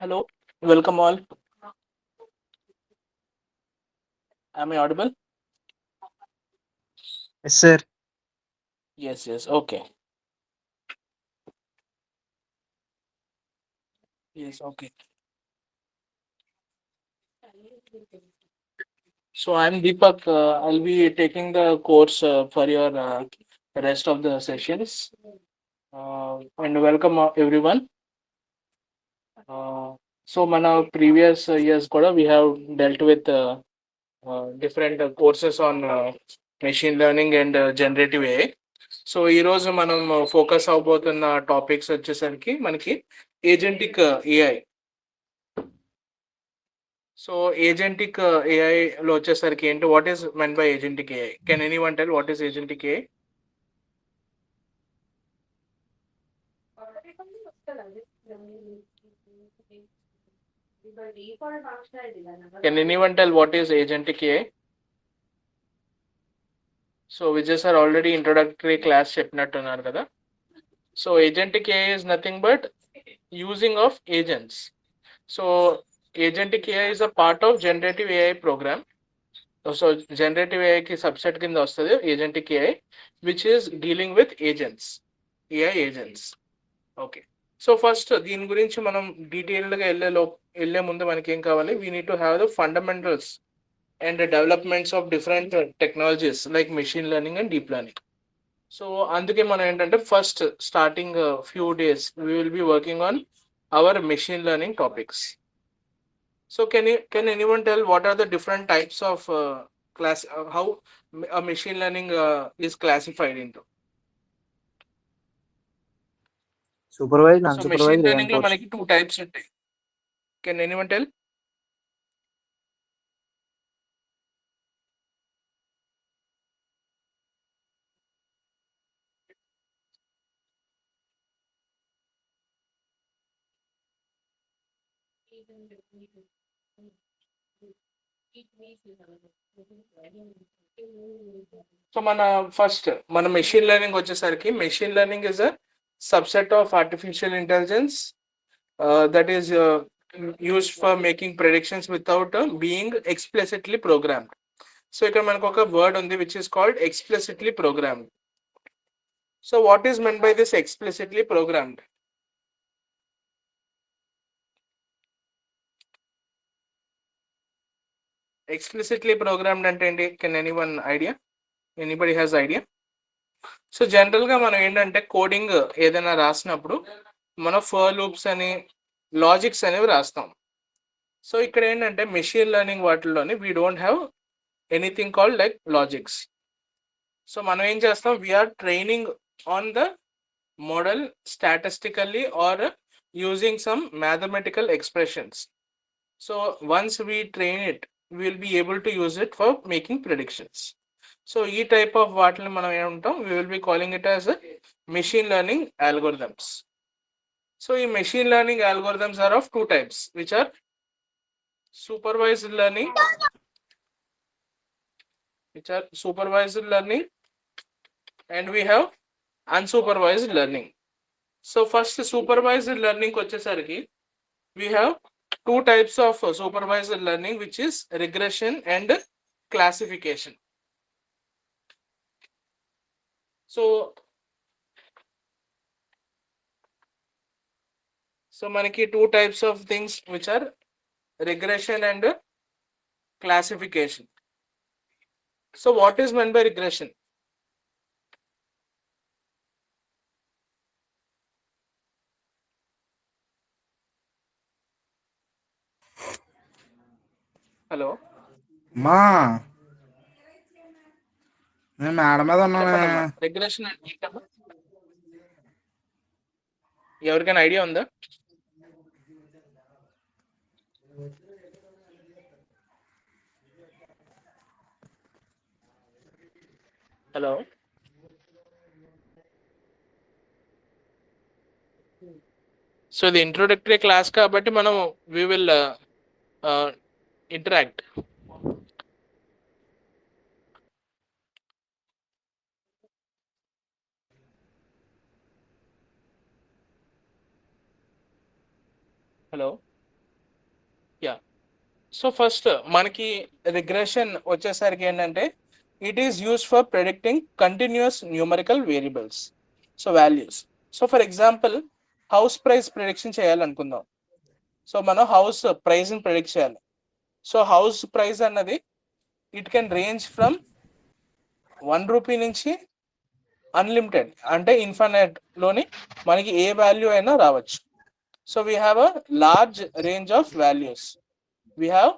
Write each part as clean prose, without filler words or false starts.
Hello, welcome all. Am I audible? Yes, sir. Yes, yes, okay. Yes, okay. So I'm Deepak. I'll be taking the course for your rest of the sessions. And welcome everyone. Uh, so, మన previous years కూడా we have dealt with different courses on machine learning and generative AI. So ఈ రోజు మనం focus అవబోతున్న topics వచ్చేసరికి మనకి agentic AI. So agentic AI లో వచ్చేసరికి ఏంటి, what is meant by agentic AI? Can any one tell what is agentic AI? Can any one tell what is agentic AI? So Vijay sir already introductory class చెప్పినట్టున్నారు కదా. So agentic AI is nothing but using of agents. So agentic AI is a part of generative AI programme. So generative AI కి subset కింద వస్తుంది agentic AI, which is dealing with agents, AI agents. Okay. So first దీని గురించి మనం డీటెయిల్డ్గా వెళ్ళే ముందు మనకి ఏం కావాలి? We need to have the fundamentals and developments of different technologies like machine learning and deep learning. So అందుకే మనం ఏంటంటే first starting few days we will be working on hour machine learning topics. So can anyone tell what are the different types of class how a machine learning is classified into? Supervised, So machine unsupervised, learning లో reinforced. మనకి two types ఉంటాయి. Can anyone tell? So మన machine learning వచ్చేసరికి machine learning is a subset of artificial intelligence that is used for making predictions without being explicitly programmed. So ఇక్కడ మనకు ఒక word ఉంది which is called explicitly programmed. So what is meant by this explicitly programmed? Explicitly programmed అంటే ఏంటి? Can anyone idea? Anybody has idea? So జనరల్గా మనం ఏంటంటే coding ఏదైనా రాసినప్పుడు మనం ఫర్ లూప్స్ అని లాజిక్స్ అనేవి రాస్తాం. సో ఇక్కడ ఏంటంటే మెషిన్ లెర్నింగ్ వాటిల్లోని we don't have anything called like logics. So మనం ఏం చేస్తాం? We are training on the model statistically or using some mathematical expressions. So once we train it we will be able to use it for making predictions. So ఈ type of వాటిని మనం ఏమంటాం? we will be calling it as a machine learning algorithms. So ఈ machine learning algorithms are of two types, which are supervised learning and we have unsupervised learning. So first supervised learning వచ్చేసరికి we have two types of supervised learning, which is regression and classification. So మనకి two types of things which are regression and classification. So what is meant by regression? Hello, మా నేను మేడ మీద ఉన్నాను. చెప్పండమ్మా. Regression అంటే ఏంటమ్మా? ఎవరికైనా ఐడియా ఉందా? హలో, సో ఇది ఇంట్రొడక్టరీ క్లాస్ కాబట్టి మనం we will interact. Hello, so first మనకి రిగ్రెషన్ వచ్చేసరికి ఏంటంటే it is use for predicting continuous numerical variables, so values. So for example house price prediction చేయాలనుకుందాం. సో మనం హౌస్ ప్రైస్ని ప్రిడిక్ట్ చేయాలి. సో హౌస్ ప్రైస్ అన్నది it can range from 1 rupee నుంచి unlimited అంటే ఇన్ఫినిట్ లోని మనకి ఏ వాల్యూ అయినా రావచ్చు. So we have a large range of values, we have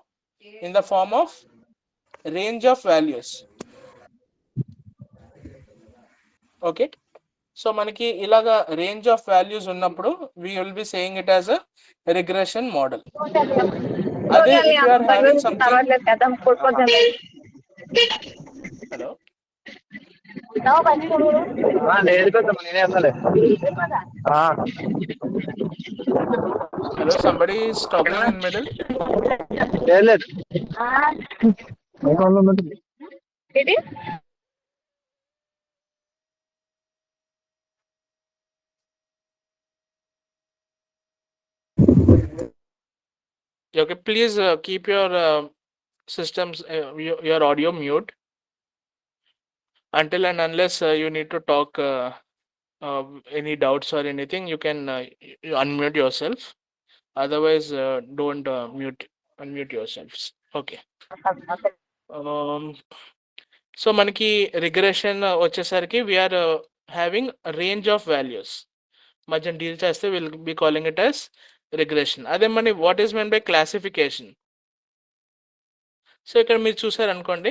in the form of range of values. Okay, so మనకి ఇలాగా రేంజ్ ఆఫ్ వాల్యూస్ ఉన్నప్పుడు we will be saying it as a regression model. అదే if you are having something, hello hello somebody is talking in middle. Okay, please keep your systems, your audio mute until and unless you need to talk any doubts or anything. You can unmute yourself. Otherwise, don't unmute yourselves. Okay. So మనకి regression వచ్చేసరికి we are having range of values మధ్య deal చేస్తే will be calling it as regression. అదే మన what is meant by classification. So ఇక్కడ మీరు చూసారు అనుకోండి,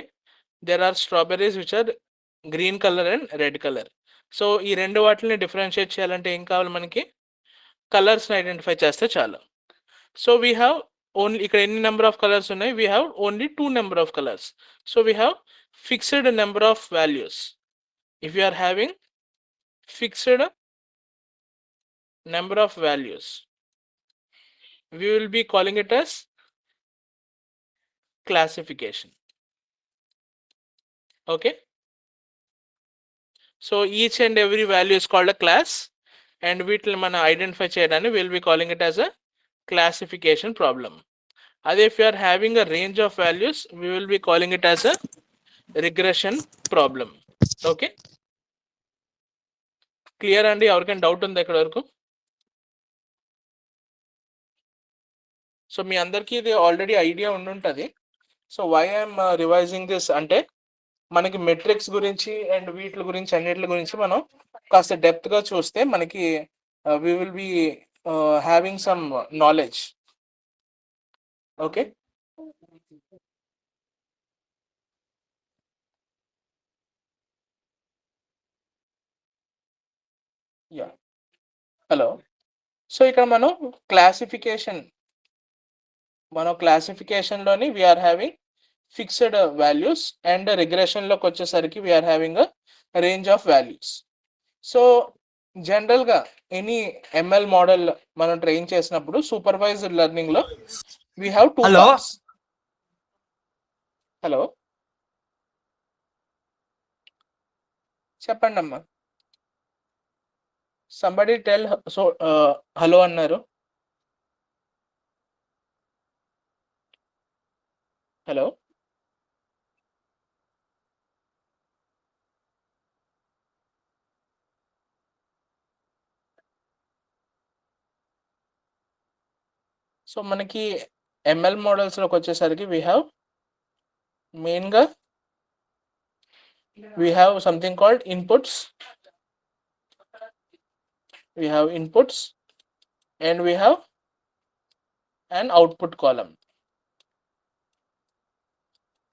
there are strawberries which are green colour and red colour. So ఈ రెండు వాటిని డిఫరెన్షియేట్ చేయాలంటే ఏం కావాలి మనకి, కలర్స్ని ఐడెంటిఫై చేస్తే చాలు. సో వీ హ్యావ్ ఓన్లీ, ఇక్కడ ఎన్ని నెంబర్ ఆఫ్ కలర్స్ ఉన్నాయి, we have only 2 number of colours. So we have fixed number of values. If you are having fixed number of values, we will be calling it as classification. Okay, so each and every value is called a class, and వీటిని మనం identify చేయడాన్ని we'll be calling it as a classification problem. అదే if you are having a range of values, we will be calling it as a regression problem. Okay, clear అండి? ఎవరికైనా doubt ఉందా ఇక్కడ వరకు? So మీ అందరికీ ఇది ఆల్రెడీ ఐడియా ఉండుంటుంది. So why I'm revising this అంటే మనకి మెట్రిక్స్ గురించి అండ్ వీటి గురించి అన్నిటి గురించి మనం కాస్త డెప్త్గా చూస్తే మనకి we will be having some knowledge. Okay, yeah, hello. So ఇక్కడ మనం క్లాసిఫికేషన్లోని we are having fixed values and రిగ్రెషన్లోకి వచ్చేసరికి we are having a range of values. So జనరల్గా ఎనీ ఎంఎల్ మోడల్ మనం ట్రైన్ చేసినప్పుడు సూపర్వైజ్డ్ లెర్నింగ్లో వీ హ్యావ్ 2 పార్ట్స్. హలో చెప్పండి అమ్మా. Somebody tell. సో హలో అన్నారు. హలో సో మనకి ఎంఎల్ మోడల్స్లోకి వచ్చేసరికి వీ హ్యావ్ మెయిన్గా we have something called inputs. We have inputs and we have an output column.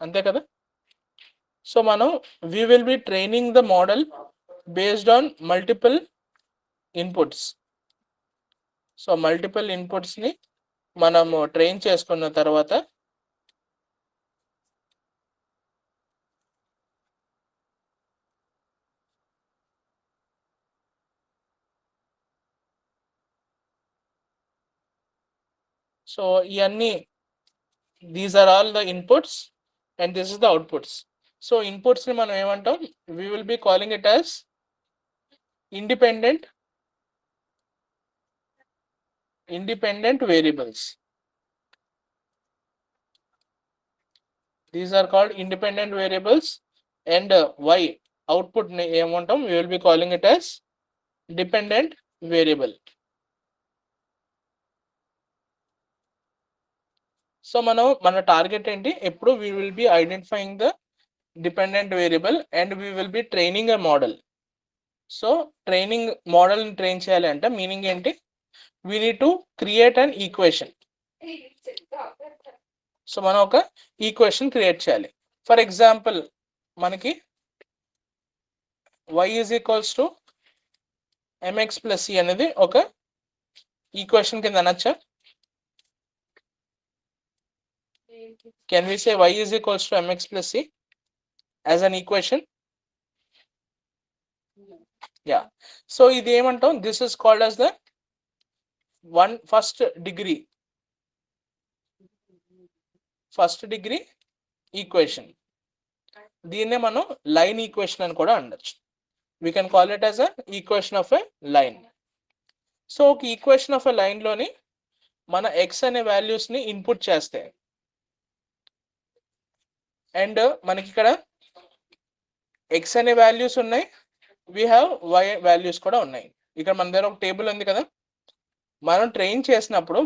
అంతే కదా? సో మనం we will be training the model based on multiple inputs. So multiple ఇన్పుట్స్ని మనము train చేసుకున్న తర్వాత సో ఇవన్నీ these are all the inputs and this is the outputs. So ఇన్పుట్స్ని మనం ఏమంటాం, we will be calling it as independent variables. These are called independent variables and Y output ని ఏమంటాం, we will be calling it as dependent variable. So మన target ఏంటి, ఎప్పుడు we will be identifying the dependent variable and we will be training a model. So training model ని train చేయాలి అంటే meaning ఏంటి, we need to create an equation. So మనం ఒక equation create చేయాలి. ఫర్ ఎగ్జాంపుల్ మనకి y is equals to mx plus c అనేది ఒక ఈక్వేషన్ కింద అనొచ్చా? Can we say y is equals to mx plus c as an equation? Yeah. So ఇది ఏమంటాం, this is called as the first degree equation. దీన్నే మనం line equation అని కూడా అనొచ్చు. We can call it as a equation of a line. So ఒక equation of a line లోని మన x అనే వాల్యూస్ ని ఇన్పుట్ చేస్తే అండ్ మనకి ఇక్కడ x అనే వాల్యూస్ ఉన్నాయి, we have y వాల్యూస్ కూడా ఉన్నాయి. ఇక్కడ మన దగ్గర ఒక టేబుల్ ఉంది కదా, మనం ట్రైన్ చేసినప్పుడు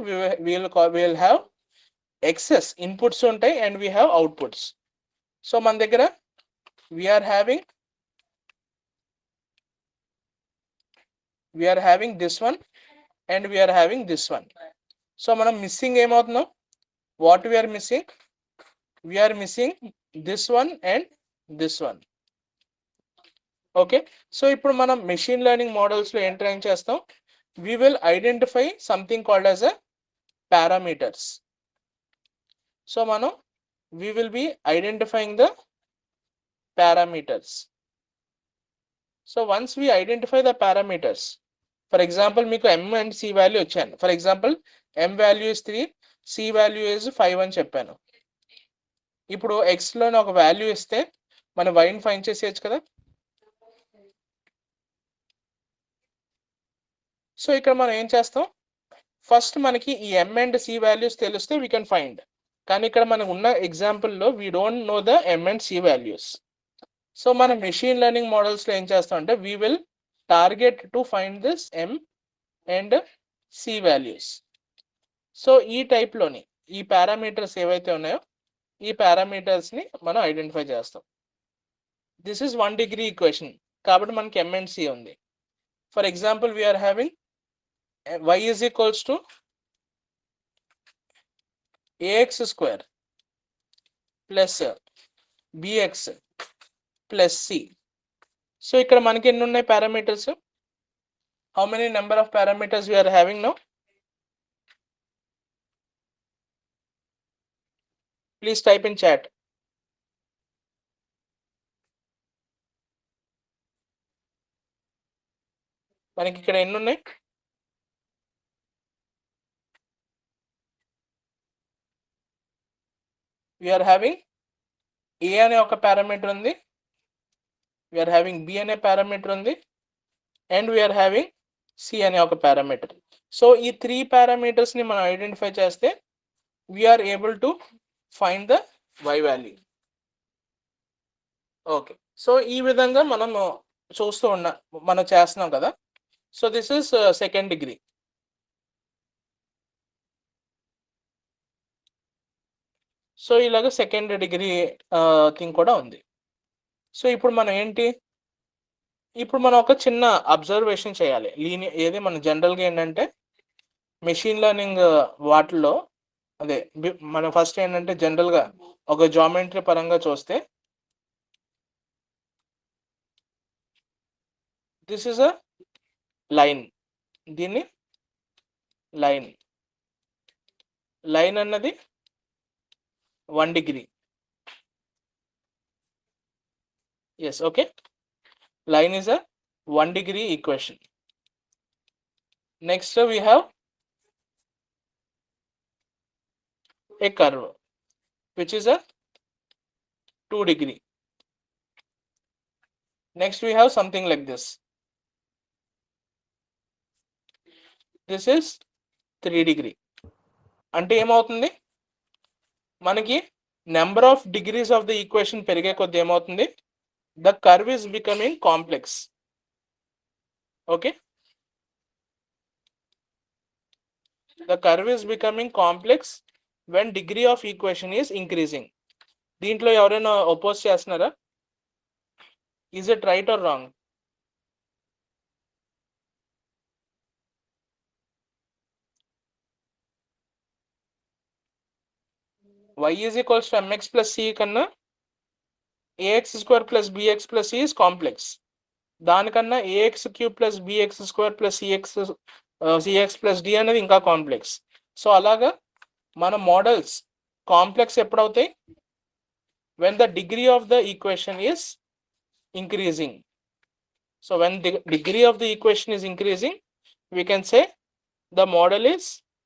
we'll have x's ఇన్పుట్స్ ఉంటాయి and we have outputs. So మన దగ్గర we are having this one and we are having this one. So మనం మిస్సింగ్ ఏమవుతున్నాం, what we are missing this one and this one. Okay, so ఇప్పుడు మనం machine learning models లో ఏం train చేస్తాం, we will identify something called as a parameters. So మనం we will be identifying the parameters. So once we identify the parameters, for example మీకు m and c value వచ్చాను, for example m value is 3, c value is 5 అని చెప్పాను. ఇప్పుడు x లోని ఒక value ఇస్తే మనం y ని ఫైండ్ చేసేయచ్చు కదా. సో ఇక్కడ మనం ఏం చేస్తాం, ఫస్ట్ మనకి ఈ m and c వాల్యూస్ తెలిస్తే we can find. కానీ ఇక్కడ మనకు ఉన్న ఎగ్జాంపుల్లో we don't know the m and c values. So మన మెషిన్ లెర్నింగ్ మోడల్స్ లో ఏం చేస్తాం అంటే we will target to find this m and c values. So ఈ టైప్ లోని ఈ పారామీటర్స్ ఏవైతే ఉన్నాయో ఈ పారామీటర్స్ ని మనం ఐడెంటిఫై చేస్తాం. దిస్ ఇస్ 1 degree ఈక్వేషన్ కాబట్టి మనకి m and c ఉంది. For example we are having y is equals to ax square plus bx plus c. So ఇక్కడ మనకి ఎన్ని ఉన్నాయి parameters, how many number of parameters we are having now? Please type in chat. మనకి ఇక్కడ ఎన్ని ఉన్నాయి, we are having a అనే ఒక పారామీటర్ ఉంది, we are having b అనే పారామీటర్ ఉంది and we are having c అనే ఒక పారామీటర్. సో ఈ 3 పారామీటర్స్ ని మనం ఐడెంటిఫై చేస్తే we are able to find the y value. Okay, so ఈ విధంగా మనం మనం చేస్తున్నాం కదా. So this is second degree. So ఇలాగ సెకండ్ డిగ్రీ థింగ్ కూడా ఉంది. సో ఇప్పుడు మనం ఏంటి, ఇప్పుడు మనం ఒక చిన్న అబ్జర్వేషన్ చేయాలి. ఏది మన జనరల్గా ఏంటంటే మెషిన్ లెర్నింగ్ వాటిల్లో అదే మనం ఫస్ట్ ఏంటంటే జనరల్గా ఒక జామెట్రీ పరంగా చూస్తే దిస్ ఇస్ అ లైన్, దీన్ని లైన్ అన్నది 1 degree. Yes, okay. Line is a 1 degree equation. Next we have a curve which is a 2 degree. Next we have something like this. This is 3 degree. అంటే ఏమవుతుంది, మనకి number of degrees of the equation పెరిగే కొద్ది ఏమవుతుంది, the curve is becoming complex. Okay, the curve is becoming complex when degree of equation is increasing. దీంట్లో ఎవరైనా ఒపోజ్ చేస్తున్నారా? Is it right are wrong? y is equals to mx plus c కన్నా ax square plus bx plus c is complex. దానికన్నా ax cube plus bx square plus cx plus d అనేది ఇంకా complex. So అలాగా మన models complex ఎప్పుడవుతాయి? when the degree of the equation is increasing. So when the degree of the equation is increasing, we can say the model is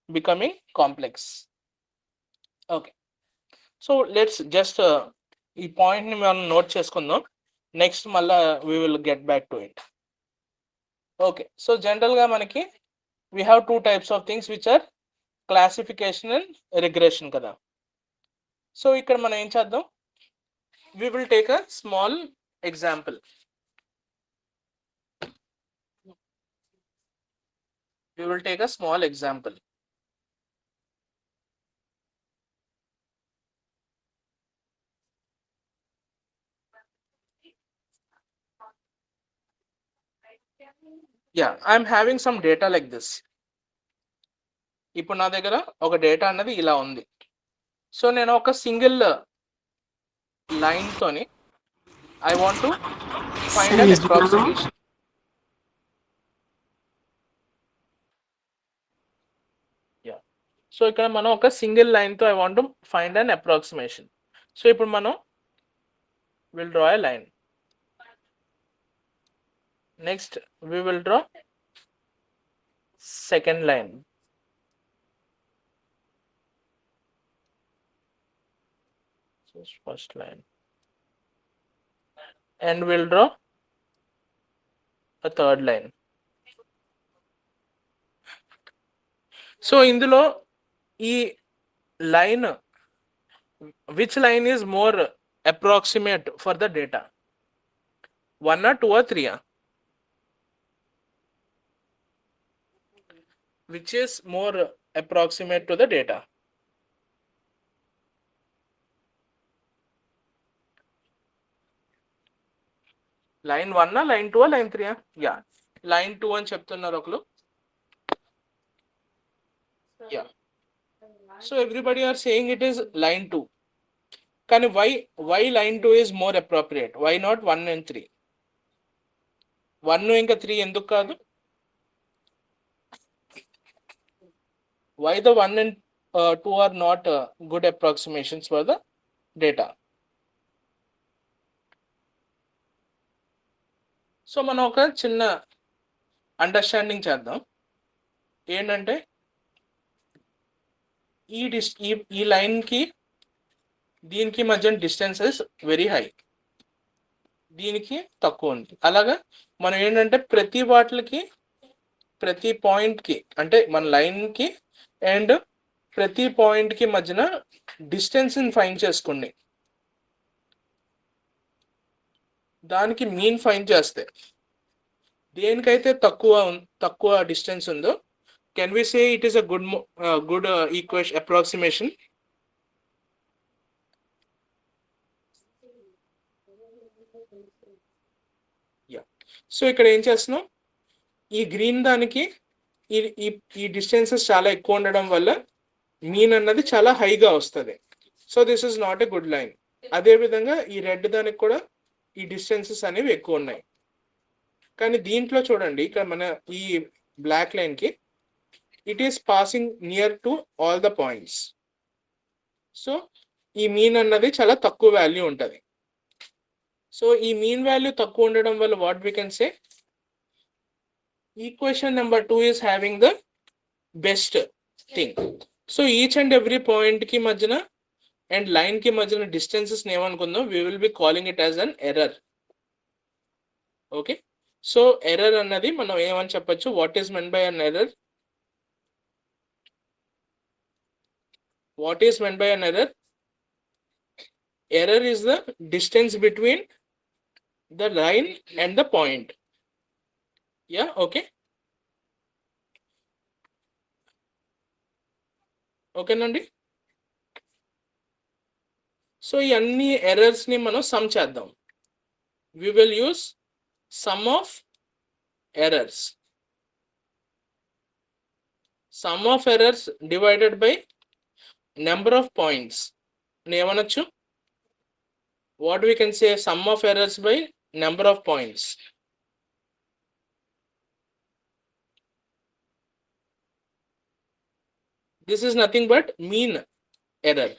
becoming complex. Okay, so let's just ఈ point ని మనం note చేసుకుందాం. Next మళ్ళా we will get back to it. Okay, so general గా మనకి we have two types of things which are classification and regression కదా. So ఇక్కడ మనం ఏం చేద్దాం, we will take a small example. We will take a small example. Yeah, I'm having some data like this. ఇప్పుడు నా దగ్గర ఒక data అన్నది ఇలా ఉంది. సో నేను ఒక సింగిల్ లైన్ తోని I want to find an approximation. Yeah, so ఇక్కడ మనం ఒక సింగిల్ లైన్ తో I want to find an approximation. So ఇప్పుడు మనం will draw a line. Next we will draw second line. First line, and we'll draw a third line. So ఇందులో ఈ line, which line is more approximate for the data? 1 or 2 or 3? Which is more approximate to the data? Line 1 or line 2 or line 3? Yeah, line 2 అని చెప్తున్నారు ఒకరు. Yeah, so everybody are saying it is line 2. కానీ why line 2 is more appropriate? Why not 1 and 3? 1 ఇంకా 3 ఎందుకు కాదు? Why the 1 and 2 are not good approximations for the data? So మనం ఒక చిన్న అండర్స్టాండింగ్ చేద్దాం. ఏంటంటే ఈ లైన్ కి దీనికి మధ్య డిస్టెన్సెస్ వెరీ హై, దీనికి తక్కువ ఉంది. అలాగా మనం ఏంటంటే ప్రతి వాటికి ప్రతి పాయింట్ కి అంటే మన లైన్ కి అండ్ ప్రతి పాయింట్ కి మధ్యన డిస్టెన్స్ ఫైండ్ చేసుకోండి. దానికి మీన్ ఫైండ్ చేస్తే దేనికైతే తక్కువ డిస్టెన్స్ ఉందో, can we say it is a good equation approximation? Yeah, so ఇక్కడ ఏం చేస్తున్నాం, ఈ గ్రీన్ దానికి ఈ డిస్టెన్సెస్ చాలా ఎక్కువ ఉండడం వల్ల మీన్ అన్నది చాలా హైగా వస్తుంది. So this is not a good line. అదే విధంగా ఈ రెడ్ దానికి కూడా ఈ డిస్టెన్సెస్ అనేవి ఎక్కువ ఉన్నాయి. కానీ దీంట్లో చూడండి, ఇక్కడ మన ఈ బ్లాక్ లైన్ కి it is passing near to all the points. So ఈ మీన్ అన్నది చాలా తక్కువ వాల్యూ ఉంటుంది. సో ఈ మీన్ వాల్యూ తక్కువ ఉండడం వల్ల what we can say, equation number 2 is having the best thing. So each and every point కి మధ్యన అండ్ లైన్ కి మధ్యన డిస్టెన్సెస్ ఏమనుకుందాం, we will be calling it as an error. Okay, so error అన్నది మనం ఏమని చెప్పొచ్చు, what is meant by an error? What is meant by an error? error is the distance between the line and the point. Yeah, okay. ఓకేనండి. So ఈ అన్ని errors ని మనం some చేద్దాం. We will use sum of errors. Sum of errors divided by number of points. ఏమనొచ్చు? What we can say sum of errors by number of points. This is nothing but mean error.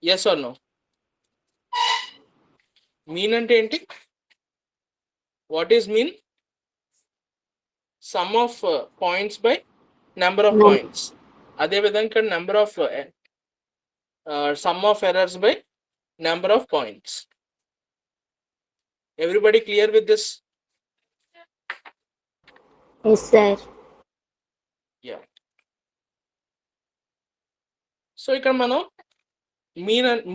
Yes or no? Mean అంటే ఏంటి? What is mean? Sum of points by number of points. అదే విధంగా number of sum of errors by number of points. Everybody clear with this? Yes, sir. Yeah. So ఇక్కడ మనం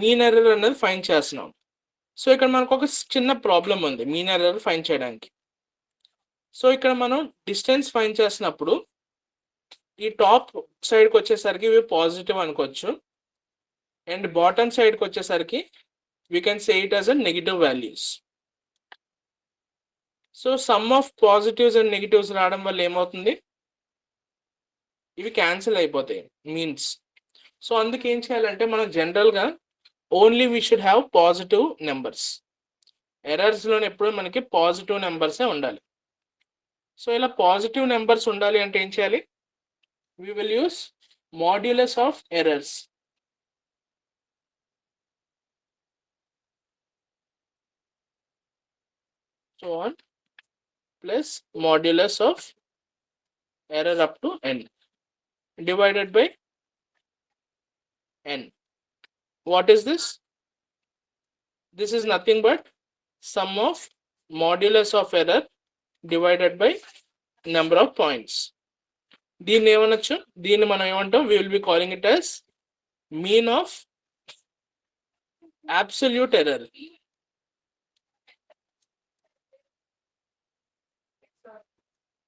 mean error అనేది find చేస్తున్నాం. So ఇక్కడ మనకు ఒక చిన్న ప్రాబ్లం ఉంది మీన్ ఎర్రర్ ఫైండ్ చేయడానికి. సో ఇక్కడ మనం డిస్టెన్స్ ఫైండ్ చేసినప్పుడు ఈ టాప్ సైడ్కి వచ్చేసరికి ఇవి పాజిటివ్ అనుకోవచ్చు, అండ్ బాటమ్ సైడ్కి వచ్చేసరికి we can say it as a negative values. So some of positives and negatives రావడం వల్ల ఏమవుతుంది, ఇవి క్యాన్సిల్ అయిపోతాయి మీన్స్. సో అందుకే ఏం చేయాలంటే మనం జనరల్గా only we should have positive numbers. ఎర్రర్స్లో ఎప్పుడు మనకి పాజిటివ్ నెంబర్సే ఉండాలి. సో ఇలా పాజిటివ్ నెంబర్స్ ఉండాలి అంటే ఏం చేయాలి, we will use modulus of errors. So on plus modulus of error up to n divided by n. What is this? This is nothing but sum of modulus of error divided by number of points. దీన్ని ఏమనొచ్చు, దీన్ని మనం ఏమంటాం, we will be calling it as mean of absolute error.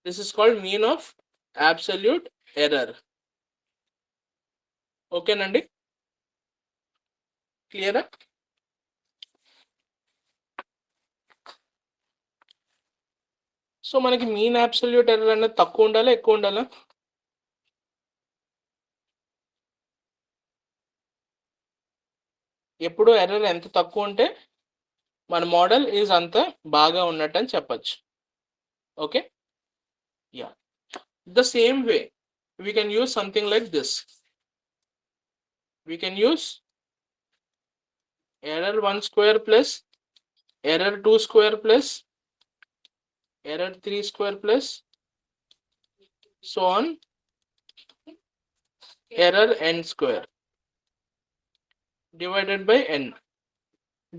This is called mean of absolute error. Okay నండి, క్లియరా? So మనకి mean absolute error అనేది తక్కువ ఉండాలా ఎక్కువ ఉండాలా? ఎప్పుడు ఎర్రర్ ఎంత తక్కువ ఉంటే మన మోడల్ ఈజ్ అంత బాగా ఉన్నట్టు అని చెప్పచ్చు. Okay, yeah. The same way we can use something like this. We can use error 1 square plus error 2 square plus error 3 square plus so on error n square divided by n.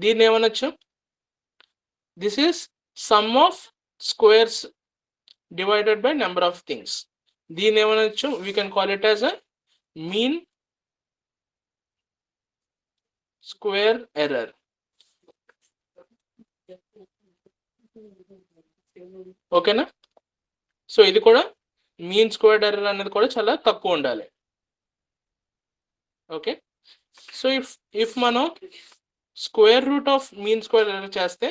దీన్ని ఏమనొచ్చు, this is sum of squares divided by number of things. దీన్ని ఏమనొచ్చు, we can call it as a mean square error. ఓకేనా? So ఇది కూడా mean squared error అనేది కూడా చాలా తక్కువ ఉండాలి. ఓకే, సో ఇఫ్ మనం square root of mean square error చేస్తే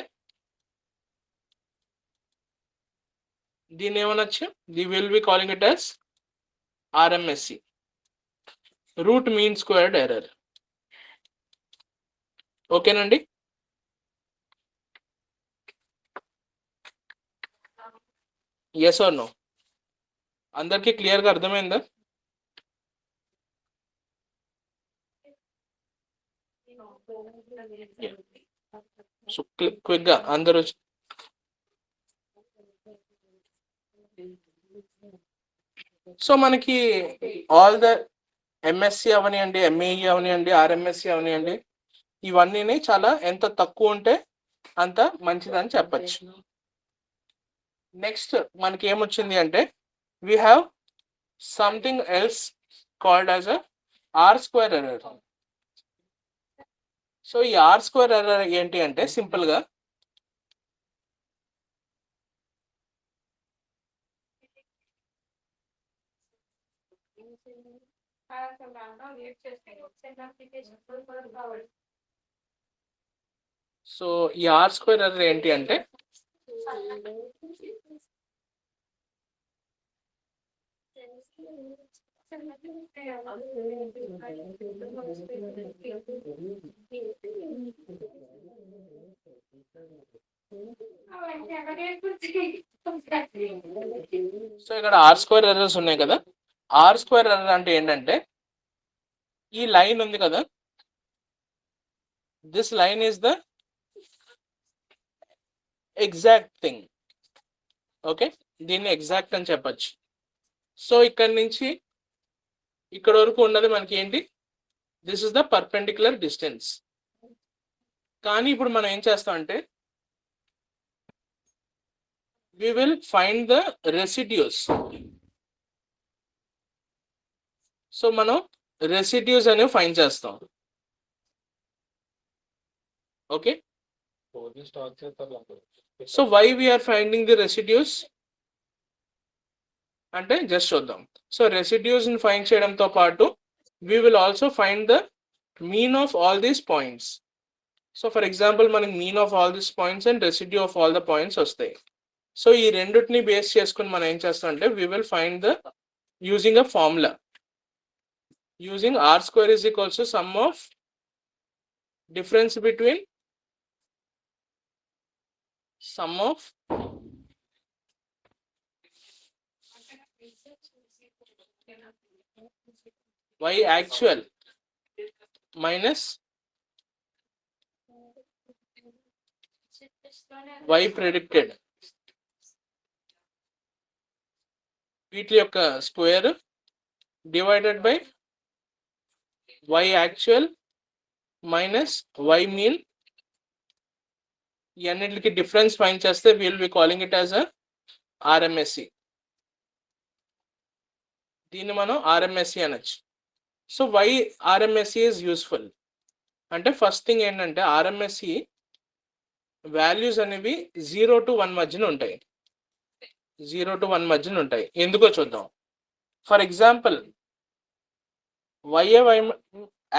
దీన్ని ఏమనొచ్చు, they will be calling it as RMSE, root mean squared error. ఓకేనండి, ఎస్ ఆర్ నో? అందరికీ క్లియర్గా అర్థమైందా? సో క్విక్గా అందరూ సో మనకి ఆల్ ద ఎంఎస్సి అవనియండి, ఎంఏఈ అవనియండి, ఆర్ఎంఎస్సి అవనియండి, ఇవన్నీ చాలా ఎంత తక్కువ ఉంటే అంత మంచిదని చెప్పచ్చు. నెక్స్ట్ మనకి ఏమొచ్చింది అంటే we have something else called as a R square error. So ఈ ఆర్ స్క్వేర్ ఎర్రర్ ఏంటి అంటే సింపుల్ గా సో ఈ ఆర్ స్క్వేర్ ఎర్రర్ ఏంటి అంటే సో ఇక్కడ ఆర్ స్క్వేర్ ఎర్రర్స్ ఉన్నాయి కదా, ఆర్ స్క్వేర్ ఎర్రర్ అంటే ఏంటంటే ఈ లైన్ ఉంది కదా, this line is the exact thing. Okay, దీన్ని ఎగ్జాక్ట్ అని చెప్పచ్చు. సో ఇక్కడ నుంచి ఇక్కడ వరకు ఉన్నది మనకి ఏంటి, this is the perpendicular distance. కానీ ఇప్పుడు మనం ఏం చేస్తాం అంటే we will find the residues. So మనం రెసిడ్యూస్ అనేవి ఫైండ్ చేస్తాం. Okay, so why we are finding the residues అంటే జస్ట్ చూద్దాం. సో రెసిడ్యూస్ ని ఫైండ్ చేయడంతో పాటు we will also find the mean of all these points. So for example మనకి mean of all these points and residue of all the points వస్తాయి. So ఈ రెండింటిని base చేసుకుని మనం ఏం చేస్తాం అంటే we will find the using a formula using r square is equals to sum of difference between sum of y actual minus y predicted. వీటి యొక్క square divided by y actual minus y mean. ఈ అన్నిటికి difference find చేస్తే will be calling it as a RMSE. దీన్ని మనం RMSE అనొచ్చు. So why RMSE is useful అంటే first thing ఏంటంటే RMSE వాల్యూస్ అనేవి 0 to 1 మధ్యన ఉంటాయి. 0 to 1 మధ్యన ఉంటాయి. ఎందుకో చూద్దాం. ఫర్ ఎగ్జాంపుల్ వై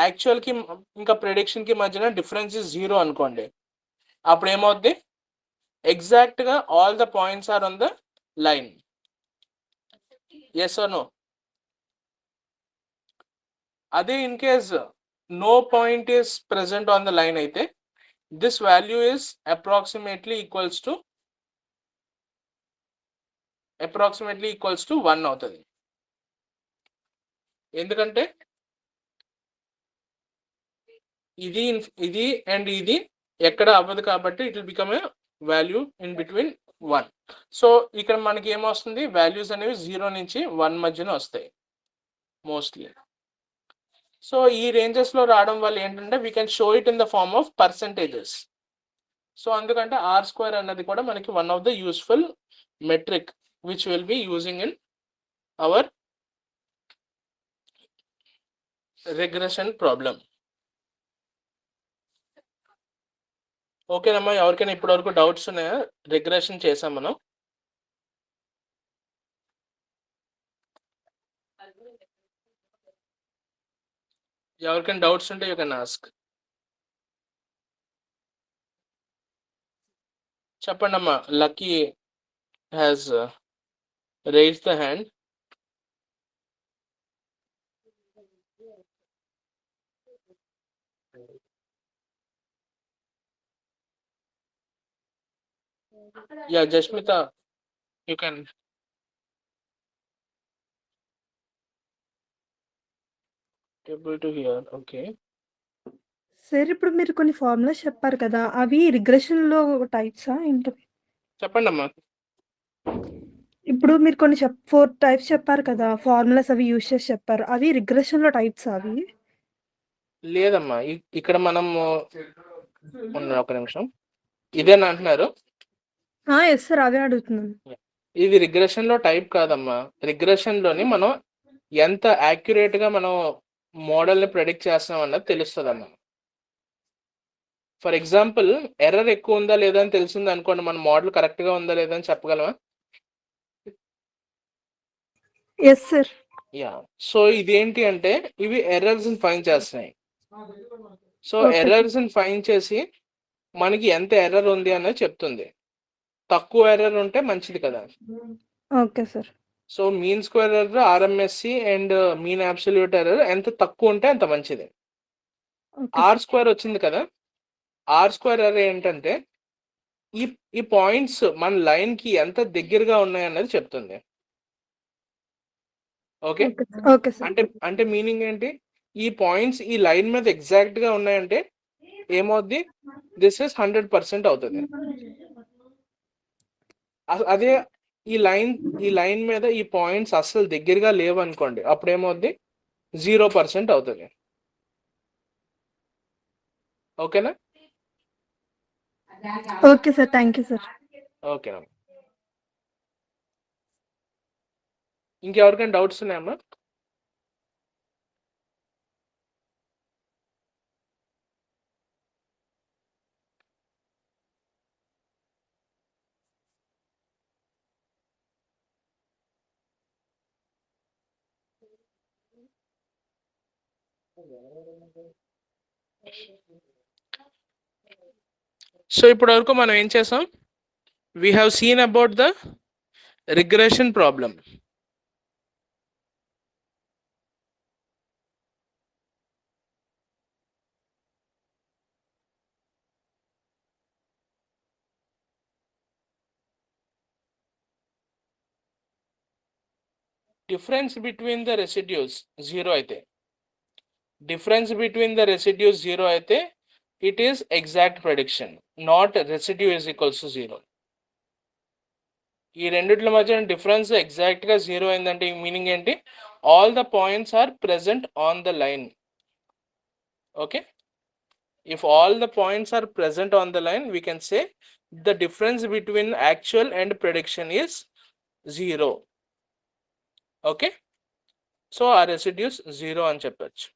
యాక్చువల్ కి ఇంకా ప్రెడిక్షన్ కి మధ్యన డిఫరెన్స్ ఇస్ 0 అనుకోండి. అప్పుడు ఏమవుద్ది, ఎగ్జాక్ట్ గా all the points are on the line. Yes or no? అదే in case no point is present on the line అయితే this value is approximately equals to 1 అవుతుంది. ఎందుకంటే ఇది అండ్ ఇది ఎక్కడ అవ్వదు కాబట్టి it will become a value in between 1. So ఇక్కడ మనకి ఏమొస్తుంది, వాల్యూస్ అనేవి 0 నుంచి 1 మధ్యన వస్తాయి మోస్ట్లీ. సో ఈ రేంజెస్ లో రావడం వల్ల ఏంటంటే we can show it in the form of percentages. So అందుకంటే ఆర్ స్క్వేర్ అన్నది కూడా మనకి one of the useful metric which will be using in our regression problem. ఓకేనమ్మా, ఎవరికైనా ఇప్పటి వరకు డౌట్స్ ఉన్నాయా? రిగ్రెషన్ చేసాం మనం. ఎవరికైనా డౌట్స్ ఉంటే యూ కెన్ ఆస్క్. చెప్పండి అమ్మా. Lucky has raised the hand. Yeah Jasmitha, you can. able to hear. Okay. Sir ఇప్పుడు మీరు కొన్ని ఫార్ములాస్ చెప్పారు కదా, అవి రిగ్రెషన్ లో టైప్సా ఏంటి? చెప్పండి అమ్మా. ఇప్పుడు మీరు కొన్ని 4 టైప్స్ చెప్పారు కదా ఫార్ములాస్, అవి యూజ్ చేసి చెప్పారు, అవి రిగ్రెషన్ లో టైప్స్ అవి? లేదమ్మా, ఇక్కడ మనము ఒక నిమిషం, ఇదేనా అంటున్నారు? ఎస్ సార్, అవే అడుగుతున్నాను. ఇది రిగ్రెషన్ లో టైప్ కాదమ్మా. రిగ్రెషన్ లోని మనం ఎంత యాక్యురేట్ గా మనం మోడల్ ని ప్రెడిక్ట్ చేస్తున్నాం అన్నది తెలుస్తుంది అమ్మా. ఫర్ ఎగ్జాంపుల్ ఎర్రర్ ఎక్కువ ఉందా లేదా అని తెలిసింది అనుకోండి, మన మోడల్ కరెక్ట్గా ఉందా లేదా అని చెప్పగలమా? Yes sir. యా. సో ఇదేంటి అంటే ఇవి ఎర్రర్స్ ఫైండ్ చేస్తున్నాయి. So Okay. ఎర్రర్స్ ఫైండ్ చేసి మనకి ఎంత ఎర్రర్ ఉంది అనేది చెప్తుంది. తక్కువ ఎర్రర్ ఉంటే మంచిది కదా. Okay sir. So mean square error, RMSE and mean absolute error ఎంత తక్కువ ఉంటే అంత మంచిది. Okay are sir. స్క్వేర్ వచ్చింది కదా, ఆర్ స్క్వేర్ ఎర్రర్ ఏంటంటే ఈ ఈ పాయింట్స్ మన లైన్ కి ఎంత దగ్గరగా ఉన్నాయన్నది చెప్తుంది. Okay, okay sir. Okay sir. అంటే అంటే మీనింగ్ ఏంటి, ఈ పాయింట్స్ ఈ లైన్ మీద ఎగ్జాక్ట్ గా ఉన్నాయంటే ఏమవుద్ది, దిస్ ఇస్ 100% అవుతుంది. అదే ఈ లైన్ మీద ఈ పాయింట్స్ అస్సలు దగ్గరగా లేవు అనుకోండి, అప్పుడు ఏమవుద్ది 0% అవుతుంది. ఓకేనా? Okay sir. Thank you sir. ఓకేనా, ఇంకెవరికైనా డౌట్స్ ఉన్నాయమ్మా? సో ఇప్పటి వరకు మనం ఏం చేసాం, we have seen about the regression problem. Difference between the residues zero అయితే, difference between the residues zero అయితే it is exact prediction, not residue is equals to zero. ఈ రెండిట్ల మధ్య డిఫరెన్స్ ఎగ్జాక్ట్ గా జీరో అయిందంటే మీనింగ్ ఏంటి, all the points are present on the line. Okay, if all the points are present on the line, we can say the difference between actual and prediction is zero. Okay, so our residues zero అని చెప్పొచ్చు.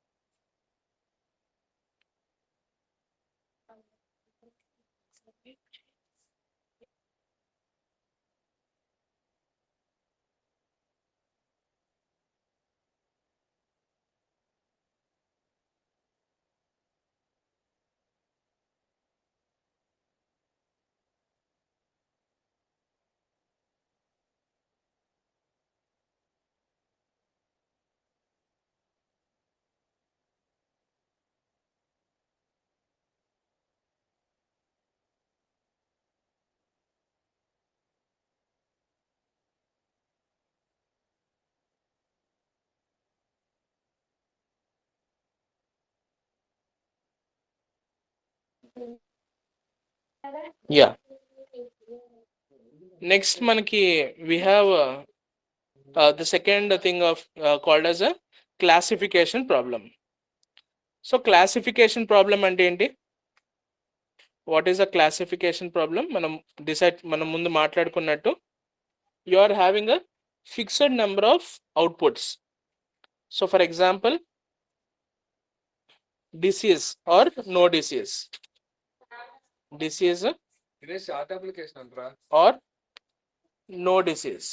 Yeah, next మనకి we have the second thing of called as a classification problem. So classification problem అంటే ఏంటి, what is a classification problem? మనం ముందు మాట్లాడుకున్నట్టు you are having a fixed number of outputs. So for example, disease or no disease, disease or no disease.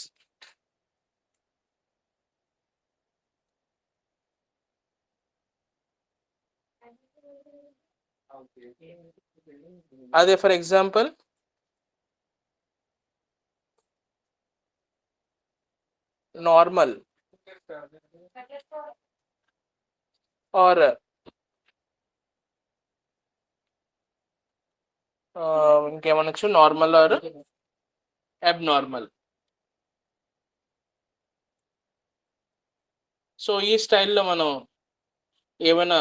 అదే for example normal or ఇంకేమనొచ్చు, normal or abnormal. So ఈ స్టైల్లో మనం ఏమైనా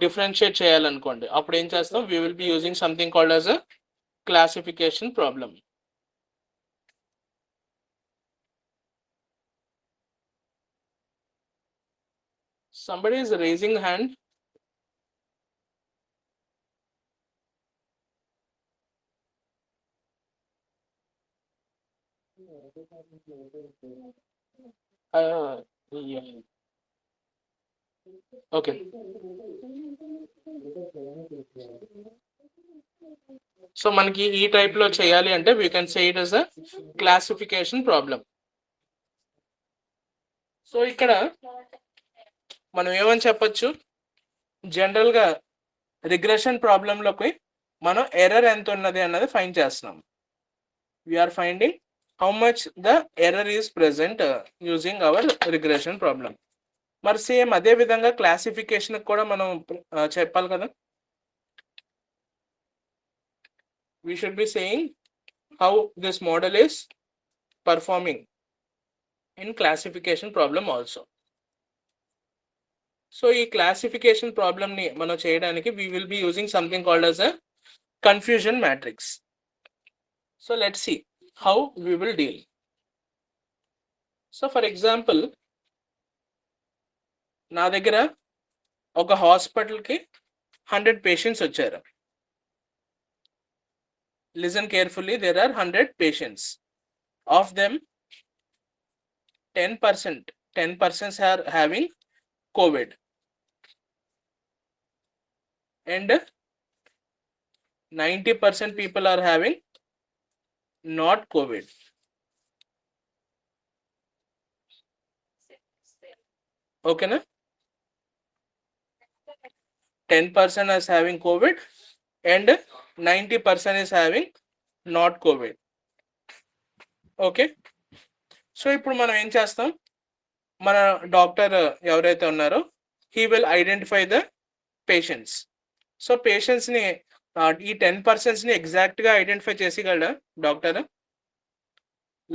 differentiate చేయాలనుకోండి, అప్పుడు ఏం చేస్తాం, we will be using something called as a classification problem. Somebody is raising hand. Yeah. Okay. So మనకి ఈ టైప్ లో చేయాలి అంటే we can say it is a classification problem. So ఇక్కడ మనం ఏమని చెప్పొచ్చు, జనరల్ గా రిగ్రెషన్ ప్రాబ్లంలోకి మనం ఎర్రర్ ఎంత ఉన్నది అన్నది ఫైండ్ చేస్తున్నాం. We are finding how much the error is present using our regression problem. మరి సేమ్ అదే విధంగా క్లాసిఫికేషన్ కూడా మనం చెప్పాలి కదా. We should be saying how this model is performing in classification problem also. So ఈ classification problem ని మనం చేయడానికి we will be using something called as a confusion matrix. So let's see how we will deal. So for example, నా దగ్గర ఒక hospital కి 100 patients వచ్చారు. Listen carefully, there are 100 patients. Of them 10% are having COVID and 90% people are having not COVID. Okay na? 10% is having COVID and 90% is having not COVID. Okay. So ఇప్పుడు మనం ఏం చేస్తాం, మన డాక్టర్ ఎవరైతే ఉన్నారో he will identify the patients. So patients ని ఈ 10% ని ఎగ్జాక్ట్ గా ఐడెంటిఫై చేసిగలడా డాక్టర్?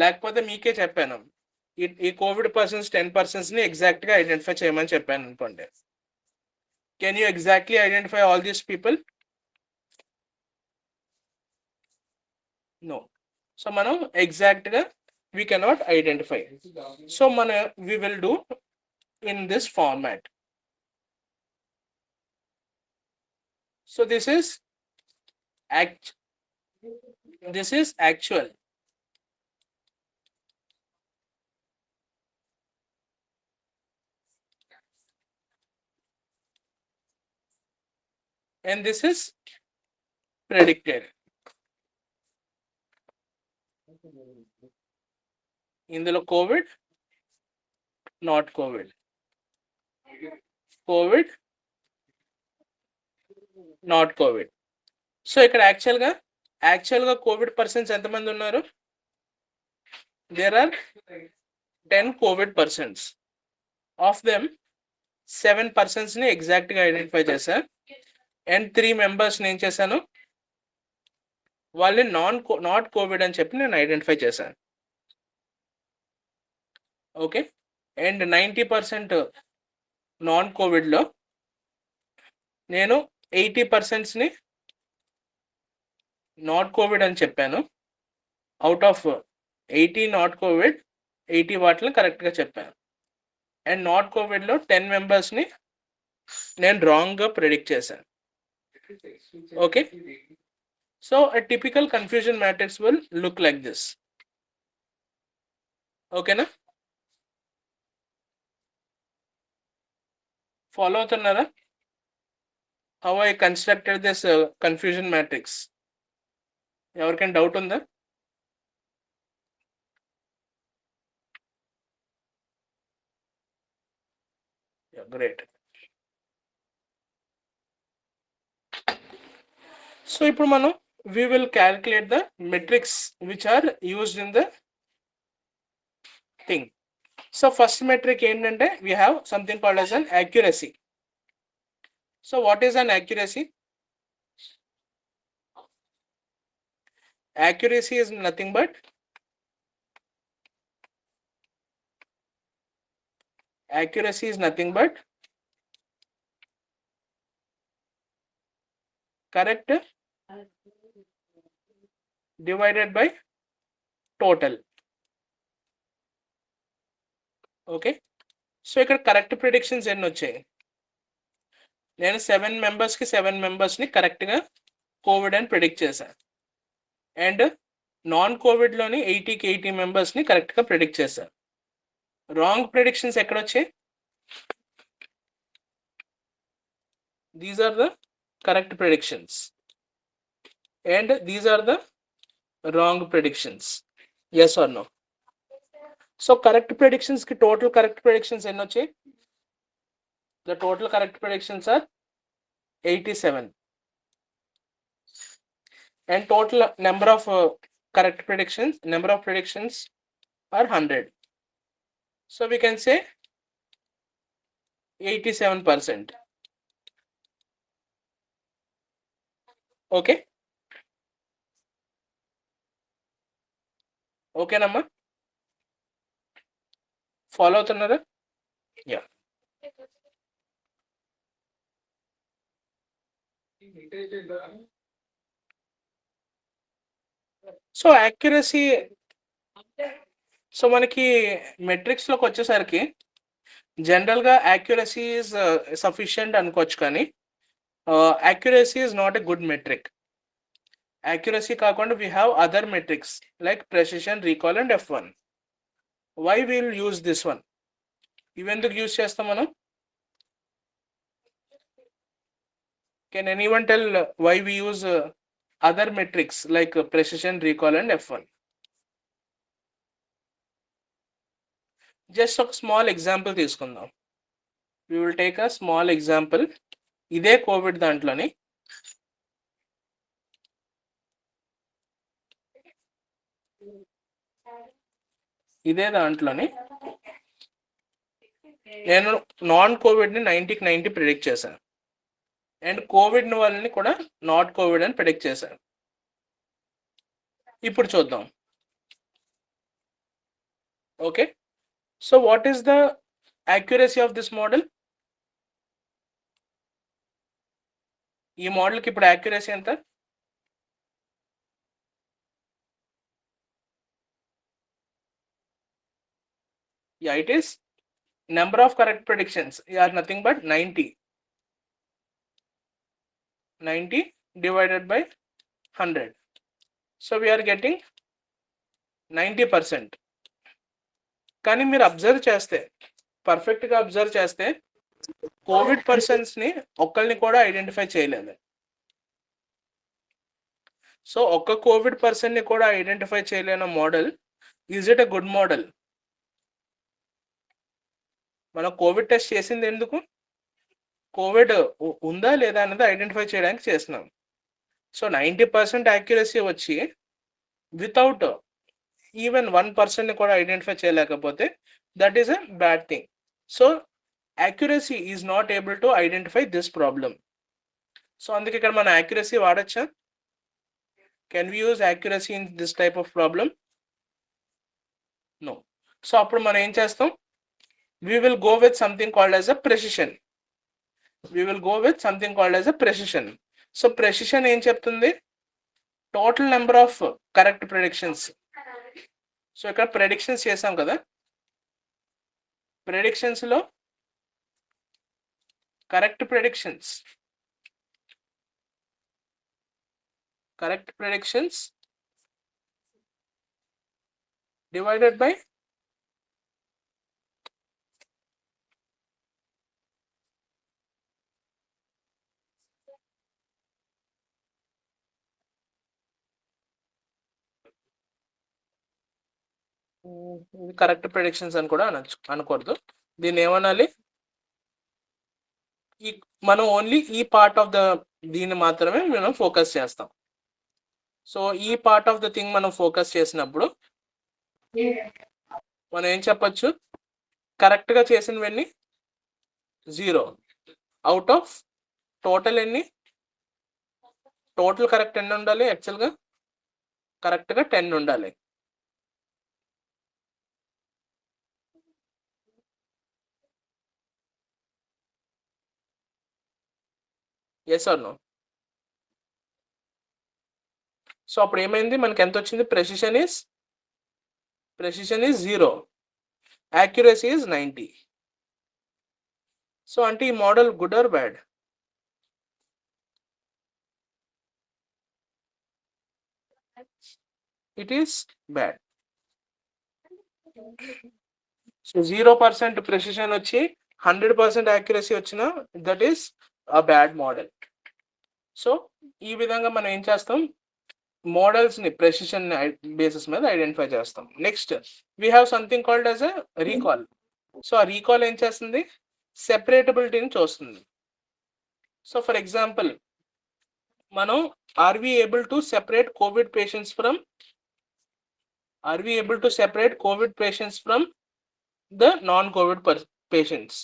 లేకపోతే మీకే చెప్పాను ఈ కోవిడ్ పర్సన్స్ 10% ని ఎగ్జాక్ట్ గా ఐడెంటిఫై చేయమని చెప్పాను అనుకోండి. Can you exactly identify all these people? No. So మనం ఎగ్జాక్ట్ గా we cannot identify. So we will do in this format. So this is actual. And this is predicted. ఇందులో COVID, not COVID, COVID, not COVID. So ఇక్కడ యాక్చువల్గా COVID persons ఎంతమంది ఉన్నారు? There are 10 COVID persons. Of them 7% ని exact గా identify చేశా and 3 members ఏం చేశాను, వాళ్ళని నాట్ కోవిడ్ అని చెప్పి నేను ఐడెంటిఫై చేశాను. ఓకే. అండ్ 90% నాన్ కోవిడ్లో నేను 80% ని నాట్ కోవిడ్ అని చెప్పాను. అవుట్ ఆఫ్ 80 నాట్ కోవిడ్, 80 వాటిని కరెక్ట్గా చెప్పాను. అండ్ నాట్ కోవిడ్లో 10 మెంబర్స్ని నేను రాంగ్గా ప్రిడిక్ట్ చేశాను. Okay. So a typical confusion matrix will look like this. ఓకేనా? ఫాలో అవుతున్నారా? How I constructed this confusion matrix? ఎవరికైనా డౌట్ ఉందా? గ్రేట్. సో ఇప్పుడు మనం we will calculate the metrics which are used in the thing. So first metric ఏంటంటే we have something called as an accuracy. So what is an accuracy? Accuracy is nothing but correct divided by total. Okay. So ఇక్కడ correct predictions ఎన్ని వచ్చాయి? నేను 7 మెంబర్స్కి 7 మెంబర్స్ని కరెక్ట్గా Covid అని predict చేశాను. అండ్ నాన్ కోవిడ్లోని 80కి 80 మెంబర్స్ని కరెక్ట్గా ప్రిడిక్ట్ చేశాను. రాంగ్ ప్రిడిక్షన్స్ ఎక్కడ వచ్చాయి? These are the correct predictions. and these are the wrong predictions. Yes or no? So correct predictions ki total correct predictions enno వచ్చాయి? The total correct predictions are 87 and total number of correct predictions are 100. So we can say 87%. Okay. ఓకేనమ్మా, follow అవుతున్నారా? Yeah. So accuracy, so మనకి metrics లోకి వచ్చేసరికి general గా accuracy is sufficient అనుకోవచ్చు, కానీ accuracy is not a good metric. Accuracy కాకుండా we have other metrics like precision, recall and F1. Why will use this one? ఇవెందుకు use చేస్తాం మనం? Can anyone tell why we use other metrics like precision, recall and F1? Just ఒక small example తీసుకుందాం. We will take a small example. ఇదే Covid దాంట్లోని నేను non కోవిడ్ని 90కి 90 predict చేశాను and Covid వాళ్ళని కూడా నాట్ కోవిడ్ అని ప్రిడిక్ట్ చేశాను. ఇప్పుడు చూద్దాం. Okay, so what is the accuracy of this model? ఈ మోడల్కి ఇప్పుడు యాక్యురసీ ఎంత? Yeah, it is number of correct predictions are nothing but 90 divided by 100. So we are getting 90%. కానీ మీరు అబ్జర్వ్ చేస్తే, పర్ఫెక్ట్గా అబ్జర్వ్ చేస్తే, కోవిడ్ పర్సన్స్ని ఒక్కరిని కూడా ఐడెంటిఫై చేయలేదు. సో ఒక్క కోవిడ్ పర్సన్ని కూడా ఐడెంటిఫై చేయలేని model, is it a good model? మనం కోవిడ్ టెస్ట్ చేసింది ఎందుకు? కోవిడ్ ఉందా లేదా అనేది ఐడెంటిఫై చేయడానికి చేస్తున్నాం. సో 90% యాక్యురసీ వచ్చి వితౌట్ ఈవెన్ 1% కూడా ఐడెంటిఫై చేయలేకపోతే that is a bad thing. So accuracy is not able to identify this problem. So అందుకే ఇక్కడ మనం యాక్యురసీ వాడచ్చా? Can we use accuracy in this type of problem? No. So అప్పుడు మనం ఏం చేస్తాం? We will go with something called as a precision. So precision ఏం చెప్తుంది? Total number of correct predictions. So ఇక్కడ ప్రెడిక్షన్స్ చేసాం కదా, ప్రెడిక్షన్స్ లో correct predictions divided by correct predictions అని కూడా అనకూడదు. దీన్ని ఏమనాలి? మనం ఓన్లీ ఈ పార్ట్ ఆఫ్ దీన్ని మాత్రమే మనం ఫోకస్ చేస్తాం. సో ఈ పార్ట్ ఆఫ్ ద థింగ్ మనం ఫోకస్ చేసినప్పుడు మనం ఏం చెప్పచ్చు? కరెక్ట్గా చేసినవన్నీ 0 అవుట్ ఆఫ్ టోటల్ ఎన్ని? టోటల్ కరెక్ట్ ఎన్ని ఉండాలి? యాక్చువల్గా కరెక్ట్గా 10 ఉండాలి. Yes or no? సో అప్పుడు ఏమైంది? మనకి ఎంత వచ్చింది? Precision is 0, accuracy is 90. So అంటే ఈ model good or bad? It is bad. So 0% precision వచ్చి 100% యాక్యురసీ వచ్చిన that is a bad model. సో ఈ విధంగా మనం ఏం చేస్తాం? మోడల్స్ ని ప్రెసిషన్ బేసిస్ మీద ఐడెంటిఫై చేస్తాం. Next we have something called as a recall. So ఆ రీకాల్ ఏం చేస్తుంది, సెపరేటబిలిటీని చూస్తుంది. సో ఫర్ ఎగ్జాంపుల్ మనం are we able to separate Covid patients from the non Covid patients?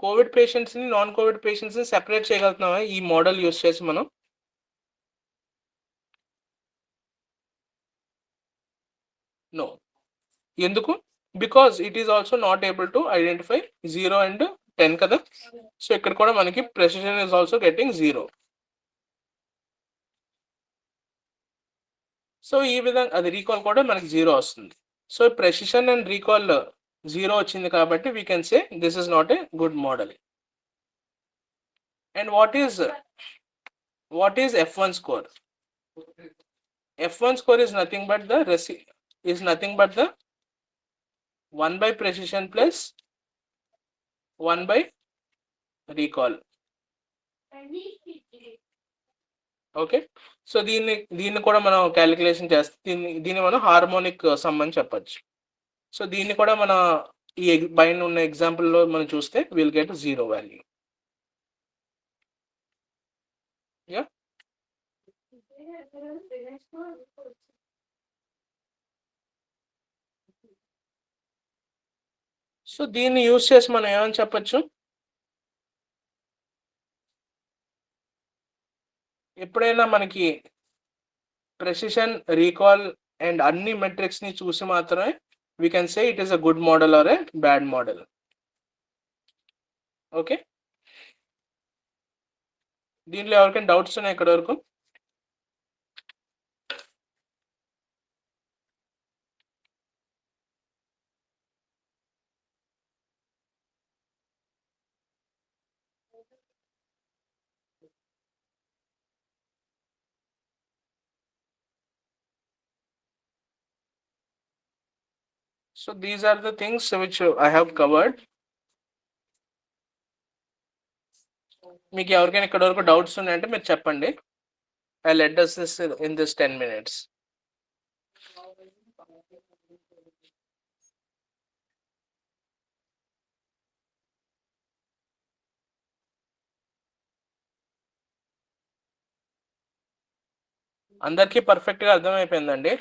Covid patients ని నాన్ కోవిడ్ పేషెంట్స్ ని separate చేయగలుగుతున్నామా ఈ model use చేసి మనం? నో. ఎందుకు? Because it is also not able to identify 0 and 10 కదా. So ఇక్కడ కూడా మనకి precision is also getting 0. So ఈ విధంగా అది రీకాల్ కూడా మనకి 0 వస్తుంది. సో ప్రెసిషన్ అండ్ రీకాల్ 0 వచ్చింది కాబట్టి we can say this is not a good model. And what is F1 score? F1 score is nothing but the 1 by precision plus 1 by recall. Okay. So దీన్ని కూడా మనం calculation చేస్తే దీన్ని మనం harmonic some అని చెప్పచ్చు. సో దీన్ని కూడా మన ఈ పైన ఉన్న ఎగ్జాంపుల్లో మనం చూస్తే will get 0 value. Yeah. So దీన్ని యూజ్ చేసి మనం ఏమని చెప్పచ్చు, ఎప్పుడైనా మనకి ప్రెసిషన్, రీకాల్ అండ్ అన్ని మెట్రిక్స్ ని చూసి మాత్రమే we can say it is a good model or a bad model. Okay. దీంట్లో ఎవరికైనా డౌట్స్ ఉన్నాయి ఇక్కడ వరకు? So these are the things which I have covered. మీకు ఎవరికైనా ఇక్కడ వరకు డౌట్స్ ఉన్నాయంటే మీరు చెప్పండి. I'll address this in this 10 minutes. అందరికీ పర్ఫెక్ట్ గా అర్థమైపోయిందండి?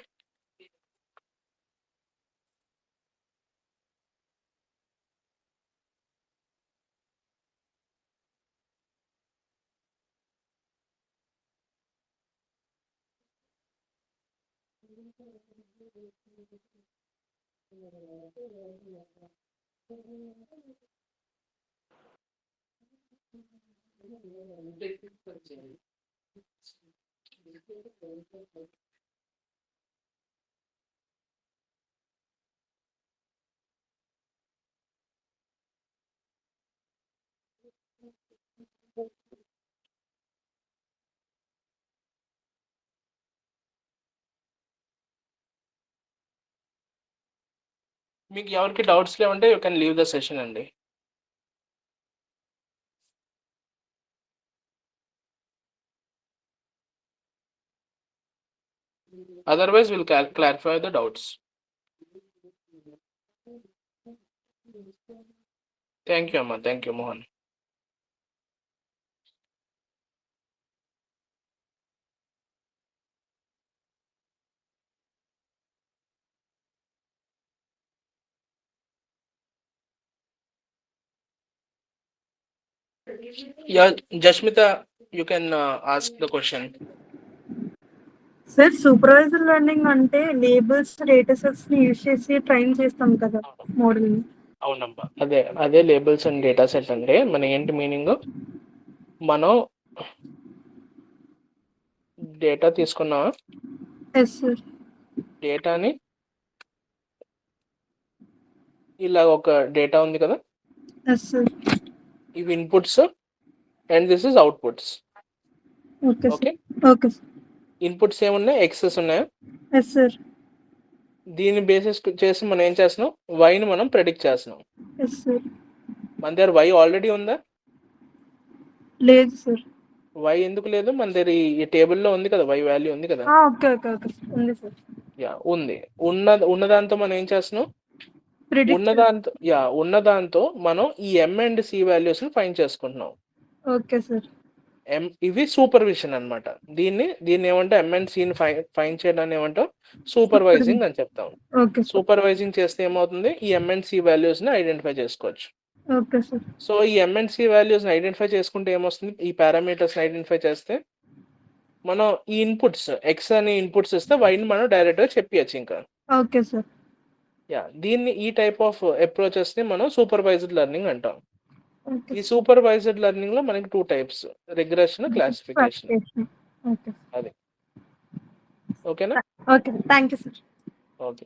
మీకు ఎవరికి డౌట్స్ లేవంటే you can leave the session అండి. Otherwise we'll clarify the doubts. Thank you, Amma. Thank you, Mohan. Yeah, Jashmita, you can ask the question. Sir supervisor learning అంటే labels, data sets ని use చేసి train చేస్తాం కదా model ని. అవునమ్మా, అదే labels and data set అంటే మన ఏంటి మీనింగ్, మనం డేటా తీసుకున్నావా? Yes sir. డేటాని ఇలా ఒక డేటా ఉంది కదా, ఎస్ సార్. ఇవి inputs and this is outputs. Okay okay. Okay sir. Inputs ఏమున్నాయి, ఎక్సెస్ ఉన్నాయా? Yes sir. దీన్ని బేసిస్ చేసి మనం ఏం చేస్తున్నాం, వైని మనం ప్రెడిక్ట్ చేస్తున్నాం. Yes sir. మన దగ్గర వై ఆల్రెడీ ఉందా? లేదు సార్. వై ఎందుకు లేదు? మన దగ్గర ఈ టేబుల్లో ఉంది కదా, వై వాల్యూ ఉంది కదా. ఓకే ఓకే ఓకే ఉంది సార్. యా ఉంది. ఉన్నదాంతో మనం ఏం చేస్తున్నాం? ప్రిడిక్ట్ ఉన్నదాంతో మనం ఈ ఎం అండ్ సి వాల్యూస్ ని ఫైండ్ చేసుకుంటున్నాం. Okay sir. ఇవి సూపర్విజన్ అన్నమాట. దీన్ని ఏమంటే ఎం అండ్ సిని ఫైండ్ చేయడాన్ని ఏమంటాం? సూపర్వైజింగ్ అని చెప్తాం. Okay sir. సూపర్వైజింగ్ చేస్తే ఏమవుతుంది? ఈ ఎం అండ్ సి వాల్యూస్ ని ఐడెంటిఫై చేసుకోవచ్చు. Okay sir. సో ఈ ఎం అండ్ సి వాల్యూస్ ని ఐడెంటిఫై చేసుకుంటే ఏమొస్తుంది? ఈ పారామీటర్స్ ని ఐడెంటిఫై చేస్తే మనం ఈ ఇన్పుట్స్ ఎక్స్ అనే ఇన్పుట్స్ ఇస్తే వైని మనం డైరెక్ట్ గా చెప్పచ్చు ఇంకా. Okay sir. యా, ఈ టైప్ ఆఫ్ అప్రోచెస్ ని మనం సూపర్వైజ్డ్ లెర్నింగ్ అంటాం. ఓకే ఈ సూపర్వైజ్డ్ లెర్నింగ్ లో మనకి 2 టైప్స్, రిగ్రెషన్, క్లాసిఫికేషన్. ఓకే. అది ఓకేనా? Okay thank you sir. Okay.